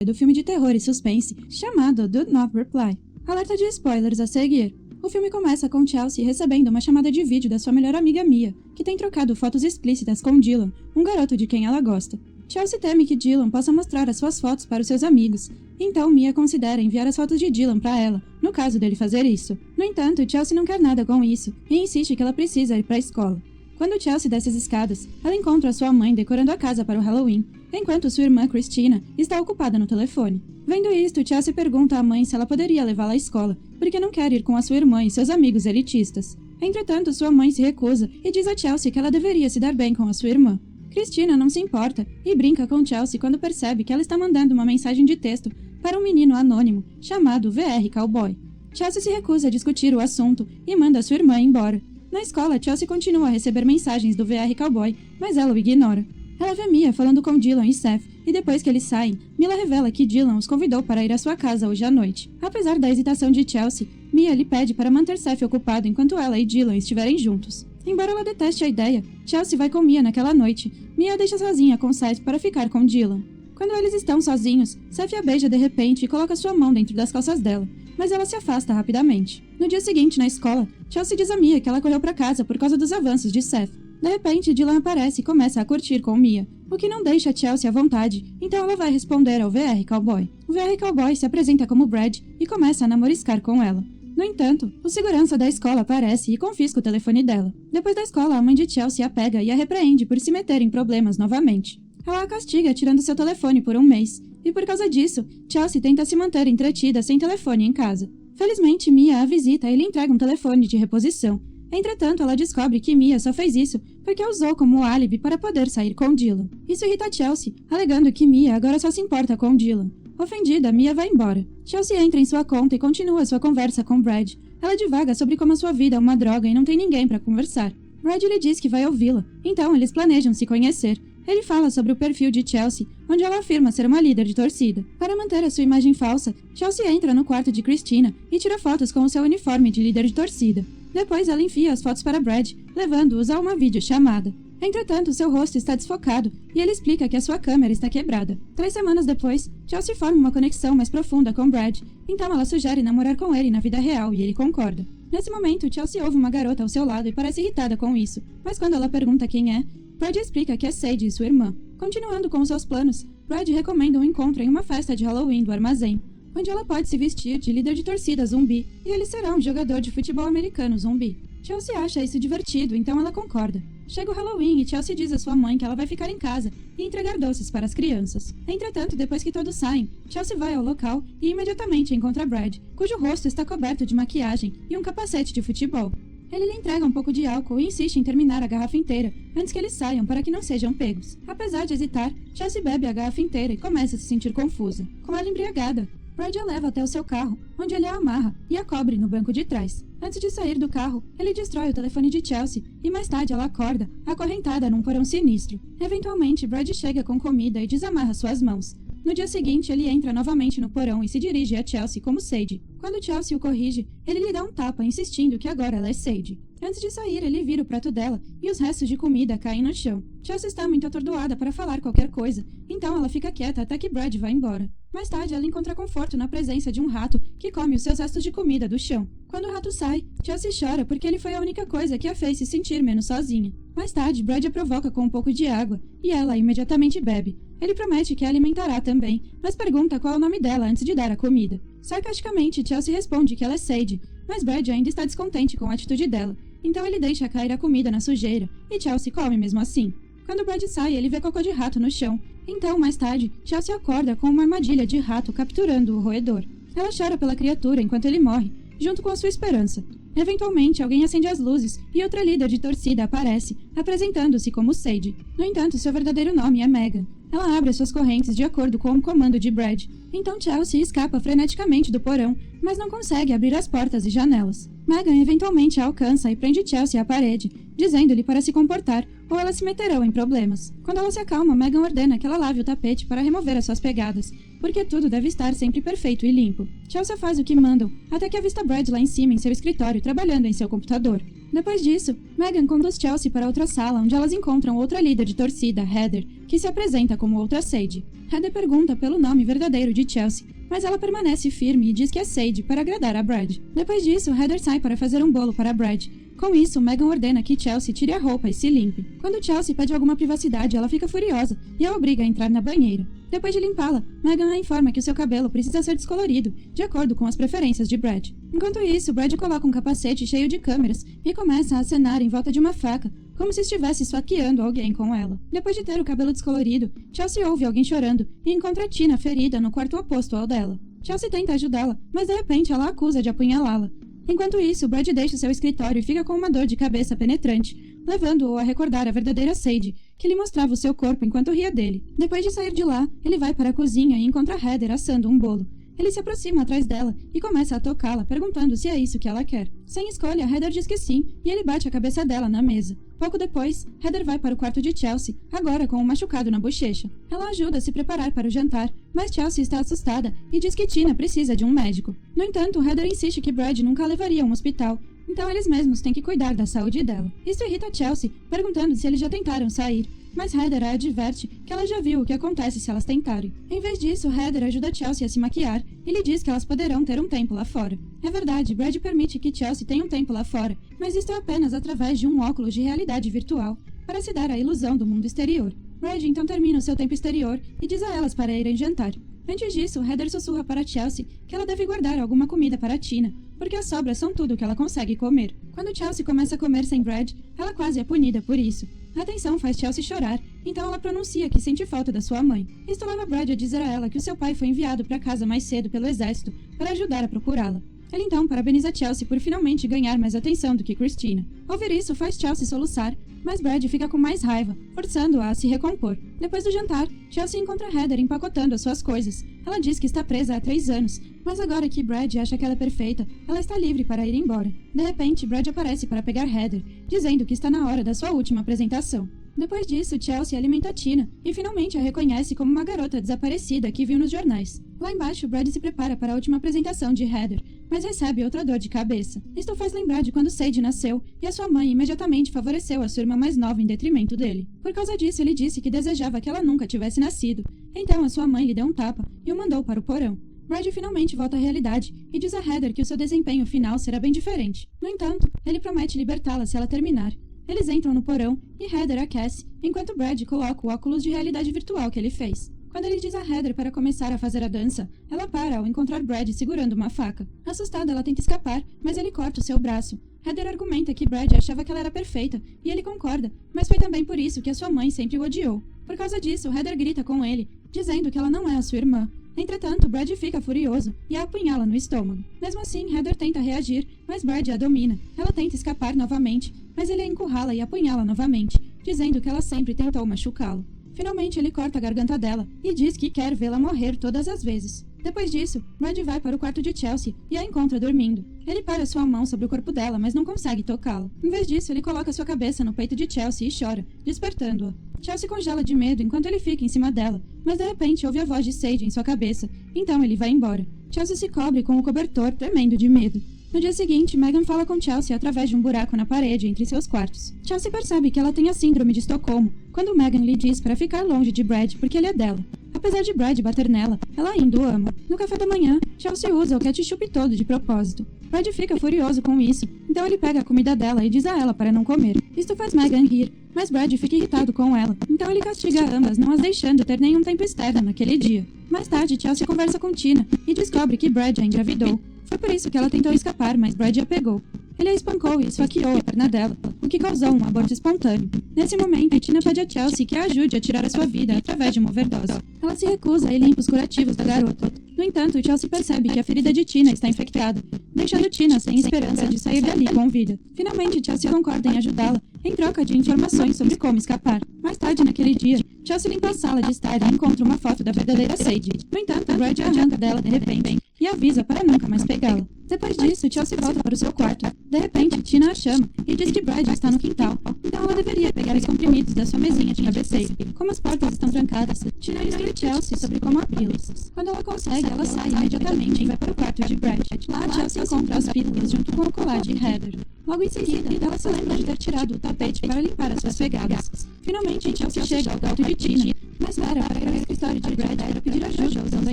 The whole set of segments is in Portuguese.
do filme de terror e suspense chamado Do Not Reply. Alerta de spoilers a seguir. O filme começa com Chelsea recebendo uma chamada de vídeo da sua melhor amiga Mia, que tem trocado fotos explícitas com Dylan, um garoto de quem ela gosta. Chelsea teme que Dylan possa mostrar as suas fotos para os seus amigos, então Mia considera enviar as fotos de Dylan para ela, no caso dele fazer isso. No entanto, Chelsea não quer nada com isso e insiste que ela precisa ir para a escola. Quando Chelsea desce as escadas, ela encontra sua mãe decorando a casa para o Halloween, enquanto sua irmã Christina está ocupada no telefone. Vendo isto, Chelsea pergunta à mãe se ela poderia levá-la à escola, porque não quer ir com a sua irmã e seus amigos elitistas. Entretanto, sua mãe se recusa e diz a Chelsea que ela deveria se dar bem com a sua irmã. Christina não se importa e brinca com Chelsea quando percebe que ela está mandando uma mensagem de texto para um menino anônimo chamado VR Cowboy. Chelsea se recusa a discutir o assunto e manda sua irmã embora. Na escola, Chelsea continua a receber mensagens do VR Cowboy, mas ela o ignora. Ela vê Mia falando com Dylan e Seth, e depois que eles saem, Mia revela que Dylan os convidou para ir à sua casa hoje à noite. Apesar da hesitação de Chelsea, Mia lhe pede para manter Seth ocupado enquanto ela e Dylan estiverem juntos. Embora ela deteste a ideia, Chelsea vai com Mia naquela noite. Mia a deixa sozinha com Seth para ficar com Dylan. Quando eles estão sozinhos, Seth a beija de repente e coloca sua mão dentro das calças dela, mas ela se afasta rapidamente. No dia seguinte, na escola, Chelsea diz a Mia que ela correu para casa por causa dos avanços de Seth. De repente, Dylan aparece e começa a curtir com Mia, o que não deixa Chelsea à vontade, então ela vai responder ao VR Cowboy. O VR Cowboy se apresenta como Brad e começa a namoriscar com ela. No entanto, o segurança da escola aparece e confisca o telefone dela. Depois da escola, a mãe de Chelsea a pega e a repreende por se meter em problemas novamente. Ela a castiga tirando seu telefone por um mês, e por causa disso, Chelsea tenta se manter entretida sem telefone em casa. Felizmente, Mia a visita e lhe entrega um telefone de reposição. Entretanto, ela descobre que Mia só fez isso porque a usou como álibi para poder sair com Dylan. Isso irrita Chelsea, alegando que Mia agora só se importa com Dylan. Ofendida, Mia vai embora. Chelsea entra em sua conta e continua sua conversa com Brad. Ela divaga sobre como a sua vida é uma droga e não tem ninguém para conversar. Brad lhe diz que vai ouvi-la, então eles planejam se conhecer. Ele fala sobre o perfil de Chelsea, onde ela afirma ser uma líder de torcida. Para manter a sua imagem falsa, Chelsea entra no quarto de Christina e tira fotos com o seu uniforme de líder de torcida. Depois ela enfia as fotos para Brad, levando-os a uma videochamada. Entretanto, seu rosto está desfocado e ele explica que a sua câmera está quebrada. 3 semanas depois, Chelsea forma uma conexão mais profunda com Brad, então ela sugere namorar com ele na vida real e ele concorda. Nesse momento, Chelsea ouve uma garota ao seu lado e parece irritada com isso, mas quando ela pergunta quem é, Brad explica que é Sadie, sua irmã. Continuando com seus planos, Brad recomenda um encontro em uma festa de Halloween do armazém, onde ela pode se vestir de líder de torcida zumbi e ele será um jogador de futebol americano zumbi. Chelsea acha isso divertido, então ela concorda. Chega o Halloween e Chelsea diz à sua mãe que ela vai ficar em casa e entregar doces para as crianças. Entretanto, depois que todos saem, Chelsea vai ao local e imediatamente encontra Brad, cujo rosto está coberto de maquiagem e um capacete de futebol. Ele lhe entrega um pouco de álcool e insiste em terminar a garrafa inteira antes que eles saiam para que não sejam pegos. Apesar de hesitar, Chelsea bebe a garrafa inteira e começa a se sentir confusa. Com ela embriagada, Brad a leva até o seu carro, onde ele a amarra e a cobre no banco de trás. Antes de sair do carro, ele destrói o telefone de Chelsea e mais tarde ela acorda, acorrentada num porão sinistro. Eventualmente, Brad chega com comida e desamarra suas mãos. No dia seguinte, ele entra novamente no porão e se dirige a Chelsea como Sadie. Quando Chelsea o corrige, ele lhe dá um tapa, insistindo que agora ela é Sadie. Antes de sair, ele vira o prato dela e os restos de comida caem no chão. Chelsea está muito atordoada para falar qualquer coisa, então ela fica quieta até que Brad vai embora. Mais tarde, ela encontra conforto na presença de um rato que come os seus restos de comida do chão. Quando o rato sai, Chelsea chora porque ele foi a única coisa que a fez se sentir menos sozinha. Mais tarde, Brad a provoca com um pouco de água e ela imediatamente bebe. Ele promete que a alimentará também, mas pergunta qual é o nome dela antes de dar a comida. Sarcasticamente, Chelsea responde que ela é Sadie, mas Brad ainda está descontente com a atitude dela, então ele deixa cair a comida na sujeira e Chelsea come mesmo assim. Quando Brad sai, ele vê cocô de rato no chão. Então, mais tarde, Chelsea acorda com uma armadilha de rato capturando o roedor. Ela chora pela criatura enquanto ele morre, junto com a sua esperança. Eventualmente, alguém acende as luzes e outra líder de torcida aparece, apresentando-se como Sadie. No entanto, seu verdadeiro nome é Megan. Ela abre suas correntes de acordo com o comando de Brad. Então Chelsea escapa freneticamente do porão, mas não consegue abrir as portas e janelas. Megan eventualmente a alcança e prende Chelsea à parede, dizendo-lhe para se comportar ou elas se meterão em problemas. Quando ela se acalma, Megan ordena que ela lave o tapete para remover as suas pegadas, porque tudo deve estar sempre perfeito e limpo. Chelsea faz o que mandam, até que avista Brad lá em cima em seu escritório trabalhando em seu computador. Depois disso, Megan conduz Chelsea para outra sala onde elas encontram outra líder de torcida, Heather, que se apresenta como outra Sage. Heather pergunta pelo nome verdadeiro de Chelsea, mas ela permanece firme e diz que é Sage para agradar a Brad. Depois disso, Heather sai para fazer um bolo para Brad. Com isso, Megan ordena que Chelsea tire a roupa e se limpe. Quando Chelsea pede alguma privacidade, ela fica furiosa e a obriga a entrar na banheira. Depois de limpá-la, Megan a informa que o seu cabelo precisa ser descolorido, de acordo com as preferências de Brad. Enquanto isso, Brad coloca um capacete cheio de câmeras e começa a acenar em volta de uma faca, como se estivesse esfaqueando alguém com ela. Depois de ter o cabelo descolorido, Chelsea ouve alguém chorando e encontra Tina ferida no quarto oposto ao dela. Chelsea tenta ajudá-la, mas de repente ela a acusa de apunhalá-la. Enquanto isso, Brad deixa seu escritório e fica com uma dor de cabeça penetrante, levando-o a recordar a verdadeira Sage, que lhe mostrava o seu corpo enquanto ria dele. Depois de sair de lá, ele vai para a cozinha e encontra Heather assando um bolo. Ele se aproxima atrás dela e começa a tocá-la, perguntando se é isso que ela quer. Sem escolha, Heather diz que sim, e ele bate a cabeça dela na mesa. Pouco depois, Heather vai para o quarto de Chelsea, agora com um machucado na bochecha. Ela ajuda a se preparar para o jantar, mas Chelsea está assustada e diz que Tina precisa de um médico. No entanto, Heather insiste que Brad nunca a levaria a um hospital, então eles mesmos têm que cuidar da saúde dela. Isso irrita Chelsea, perguntando se eles já tentaram sair, mas Heather a adverte que ela já viu o que acontece se elas tentarem. Em vez disso, Heather ajuda Chelsea a se maquiar e lhe diz que elas poderão ter um tempo lá fora. É verdade, Brad permite que Chelsea tenha um tempo lá fora, mas isto é apenas através de um óculos de realidade virtual, para se dar a ilusão do mundo exterior. Brad então termina o seu tempo exterior e diz a elas para irem jantar. Antes disso, Heather sussurra para Chelsea que ela deve guardar alguma comida para Tina, porque as sobras são tudo que ela consegue comer. Quando Chelsea começa a comer sem Brad, ela quase é punida por isso. A tensão faz Chelsea chorar, então ela pronuncia que sente falta da sua mãe. Isto leva Brad a dizer a ela que o seu pai foi enviado para casa mais cedo pelo exército para ajudar a procurá-la. Ele então parabeniza Chelsea por finalmente ganhar mais atenção do que Christina. Ouvir isso faz Chelsea soluçar, mas Brad fica com mais raiva, forçando-a a se recompor. Depois do jantar, Chelsea encontra Heather empacotando as suas coisas. Ela diz que está presa há 3 anos, mas agora que Brad acha que ela é perfeita, ela está livre para ir embora. De repente, Brad aparece para pegar Heather, dizendo que está na hora da sua última apresentação. Depois disso, Chelsea alimenta Tina e finalmente a reconhece como uma garota desaparecida que viu nos jornais. Lá embaixo, Brad se prepara para a última apresentação de Heather, mas recebe outra dor de cabeça. Isto faz lembrar de quando Sage nasceu e a sua mãe imediatamente favoreceu a sua irmã mais nova em detrimento dele. Por causa disso, ele disse que desejava que ela nunca tivesse nascido. Então a sua mãe lhe deu um tapa e o mandou para o porão. Brad finalmente volta à realidade e diz a Heather que o seu desempenho final será bem diferente. No entanto, ele promete libertá-la se ela terminar. Eles entram no porão e Heather aquece, enquanto Brad coloca o óculos de realidade virtual que ele fez. Quando ele diz a Heather para começar a fazer a dança, ela para ao encontrar Brad segurando uma faca. Assustada, ela tenta escapar, mas ele corta o seu braço. Heather argumenta que Brad achava que ela era perfeita, e ele concorda, mas foi também por isso que a sua mãe sempre o odiou. Por causa disso, Heather grita com ele, dizendo que ela não é a sua irmã. Entretanto, Brad fica furioso e a apunhala no estômago. Mesmo assim, Heather tenta reagir, mas Brad a domina. Ela tenta escapar novamente, mas ele a encurrala e apunhala novamente, dizendo que ela sempre tentou machucá-lo. Finalmente, ele corta a garganta dela e diz que quer vê-la morrer todas as vezes. Depois disso, Brad vai para o quarto de Chelsea e a encontra dormindo. Ele para sua mão sobre o corpo dela, mas não consegue tocá-la. Em vez disso, ele coloca sua cabeça no peito de Chelsea e chora, despertando-a. Chelsea congela de medo enquanto ele fica em cima dela, mas de repente ouve a voz de Sage em sua cabeça, então ele vai embora. Chelsea se cobre com o cobertor, tremendo de medo. No dia seguinte, Megan fala com Chelsea através de um buraco na parede entre seus quartos. Chelsea percebe que ela tem a síndrome de Estocolmo, quando Megan lhe diz para ficar longe de Brad porque ele é dela. Apesar de Brad bater nela, ela ainda o ama. No café da manhã, Chelsea usa o ketchup todo de propósito. Brad fica furioso com isso, então ele pega a comida dela e diz a ela para não comer. Isto faz Megan rir, mas Brad fica irritado com ela, então ele castiga ambas, não as deixando ter nenhum tempo externo naquele dia. Mais tarde, Chelsea conversa com Tina e descobre que Brad a engravidou. Foi por isso que ela tentou escapar, mas Brad a pegou. Ele a espancou e esfaqueou a perna dela, o que causou um aborto espontâneo. Nesse momento, Tina pede a Chelsea que a ajude a tirar a sua vida através de uma overdose. Ela se recusa e limpa os curativos da garota. No entanto, Chelsea percebe que a ferida de Tina está infectada, deixando Tina sem esperança de sair dali com vida. Finalmente, Chelsea concorda em ajudá-la, em troca de informações sobre como escapar. Mais tarde naquele dia, Chelsea limpa a sala de estar e encontra uma foto da verdadeira Sage. No entanto, Brad adianta dela de repente e avisa para nunca mais pegá-la. Depois disso, Chelsea volta para o seu quarto. De repente, Tina a chama e diz que Brad está no quintal, então ela deveria pegar os comprimidos da sua mesinha de cabeceira. Como as portas estão trancadas, Tina instrui Chelsea sobre como abri-las. Quando ela consegue, ela sai imediatamente e vai para o quarto de Brad. Lá, Chelsea encontra as pílulas junto com o colar de Heather. Logo em seguida, ela se lembra de ter tirado o tapete para limpar as suas pegadas. Finalmente, Chelsea chega ao quarto de Tina, mas para ir ao escritório de Brad para pedir ajuda usando a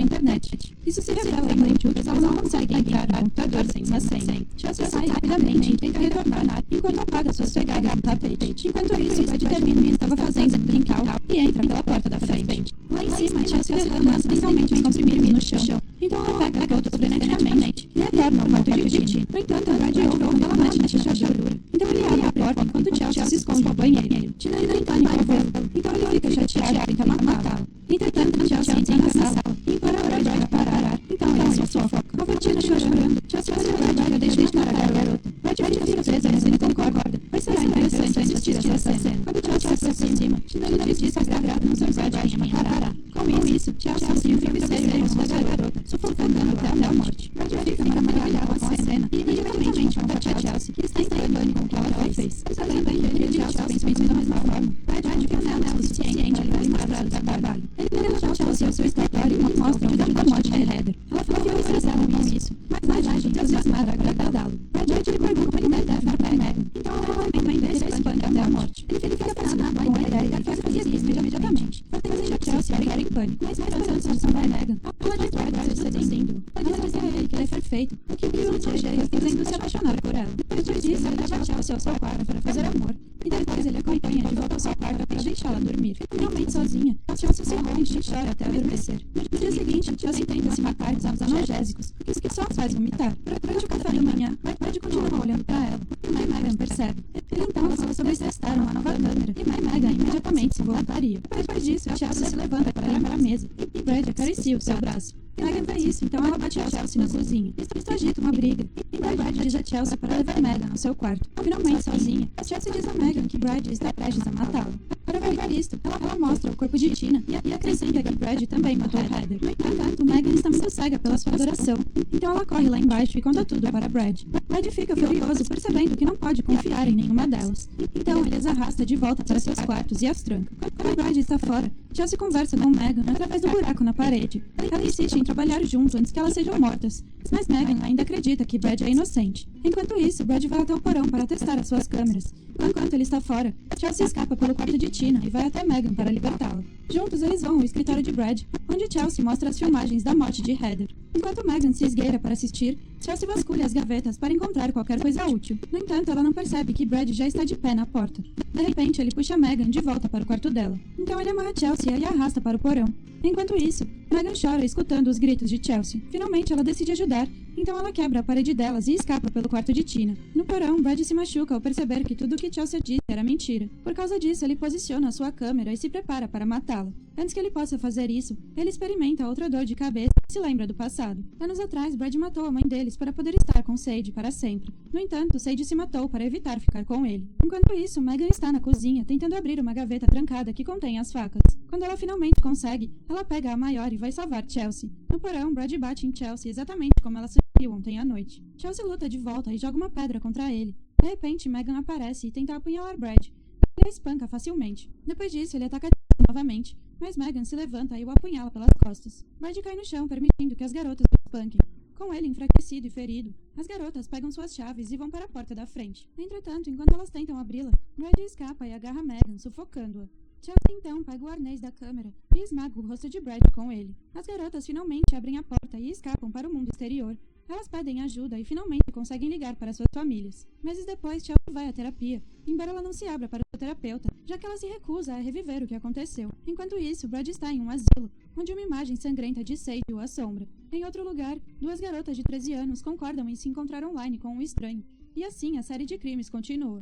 internet. Isso se revela inútil, pois ela não consegue entrar no computador sem uma senha. Chelsea sai rapidamente e tenta retornar, enquanto apaga suas pegadas no tapete. Enquanto isso, Brad termina o que estava fazendo no quintal e entra pela porta da frente. Lá em cima, Chelsea derrama acidentalmente os comprimidos no chão. Então ela pega todos freneticamente e retorna ao quarto de Tina. No entanto, Brad ouve um relamete na fechadura. Então ele abre a porta enquanto Chelsea se esconde no banheiro. Tina ainda está em pavor, então ele fica chateado e tenta matá-la. Entretanto, Chelsea entra na sala e implora a Brad para parar. Então ele se sufoca. Ao ver Tina chorando, Chelsea faz a Brad para deixar de matar a garota. Brad fica presa, mas ele concorda. Mas será interessante assistir essa cena. Quando Chelsea se aproxima, Tina lhe diz que está grávida no seu Brad e matará. Com isso, Chelsea assume o travesseiro com a garota, sufocando até a morte. Brad fica maravilhado com a cena e imediatamente combate a Chelsea, que está em pânico com o que ela fez. Sabendo que ele e Chelsea pensam da mesma forma, Brad fica nela o suficiente para lhe mostrar o trabalho. Ele leva Chelsea ao seu escritório e mostra onde a morte de Heather. Ela fica estressada com isso, mas Brad entusiasmada agradá-lo. Brad lhe pergunta como ele deve matar Megan, então ela também espanca até a morte. Ele fica fascinado com a ideia e faz fazer isso imediatamente, fazendo Chelsea ficar em pânico. Mas mais antes de salvar Megan, ela diz Brad ser seduzindo. Ela diz a ele que ele é perfeito, o que o deseja fazendo se apaixonar por ela. Depois disso, ele leva Chelsea ao seu quarto para fazer amor, e depois ele acompanha de volta ao seu quarto para deixá-la dormir. Finalmente sozinha, Chelsea se rompe e chora até adormecer. No dia seguinte, Chelsea tenta se matar usando analgésicos, o que só faz vomitar. Durante o café da manhã, Brad continua olhando para ela, e Megan percebe. Ele então fala sobre testar uma nova câmera, e Megan imediatamente se voluntaria. Depois disso, Chelsea se levanta para ir para a mesa, e Brad acaricia o seu braço. Megan vê isso, então ela bate a Chelsea na cozinha. Isto agita uma briga, e Brad diz a Chelsea para levar Megan ao seu quarto. Finalmente sozinha, Chelsea diz a Megan que Brad está prestes a matá-la. Para verificar isto, ela mostra o corpo de Tina e acrescenta que Brad também matou Heather. No entanto, Megan está muito cega pela sua adoração, então ela corre lá embaixo e conta tudo para Brad. Brad fica furioso, percebendo que não pode confiar em nenhuma delas. Então ele as arrasta de volta para seus quartos e as tranca. Quando Brad está fora, Chelsea conversa com Megan através do buraco na parede. Ela insiste em trabalhar junto antes que elas sejam mortas, mas Megan ainda acredita que Brad é inocente. Enquanto isso, Brad vai até o porão para testar as suas câmeras. Enquanto ele está fora, Chelsea escapa pelo quarto de Tina e vai até Megan para libertá-la. Juntos, eles vão ao escritório de Brad, onde Chelsea mostra as filmagens da morte de Heather. Enquanto Megan se esgueira para assistir, Chelsea vasculha as gavetas para encontrar qualquer coisa útil. No entanto, ela não percebe que Brad já está de pé na porta. De repente, ele puxa Megan de volta para o quarto dela. Então ele amarra Chelsea e a arrasta para o porão. Enquanto isso, Megan chora escutando os gritos de Chelsea. Finalmente, ela decide ajudar, então ela quebra a parede delas e escapa pelo quarto de Tina. No porão, Brad se machuca ao perceber que tudo o que Chelsea disse era mentira. Por causa disso, ele posiciona a sua câmera e se prepara para matá-la. Antes que ele possa fazer isso, ele experimenta outra dor de cabeça e se lembra do passado. Anos atrás, Brad matou a mãe deles para poder estar com Sage para sempre. No entanto, Sage se matou para evitar ficar com ele. Enquanto isso, Megan está na cozinha tentando abrir uma gaveta trancada que contém as facas. Quando ela finalmente consegue, ela pega a maior e vai salvar Chelsea. No porão, Brad bate em Chelsea exatamente como ela sugeriu ontem à noite. Chelsea luta de volta e joga uma pedra contra ele. De repente, Megan aparece e tenta apunhalar Brad. Ele a espanca facilmente. Depois disso, ele ataca Chelsea novamente, mas Megan se levanta e o apunhala pelas costas. Brad cai no chão, permitindo que as garotas o espanquem. Com ele enfraquecido e ferido, as garotas pegam suas chaves e vão para a porta da frente. Entretanto, enquanto elas tentam abri-la, Brad escapa e agarra Megan, sufocando-a. Chelsea então pega o arnês da câmera e esmaga o rosto de Brad com ele. As garotas finalmente abrem a porta e escapam para o mundo exterior. Elas pedem ajuda e finalmente conseguem ligar para suas famílias. Meses depois, Chelsea vai à terapia, embora ela não se abra para o terapeuta, já que ela se recusa a reviver o que aconteceu. Enquanto isso, Brad está em um asilo, onde uma imagem sangrenta de Sage o assombra. Em outro lugar, duas garotas de 13 anos concordam em se encontrar online com um estranho. E assim, a série de crimes continua.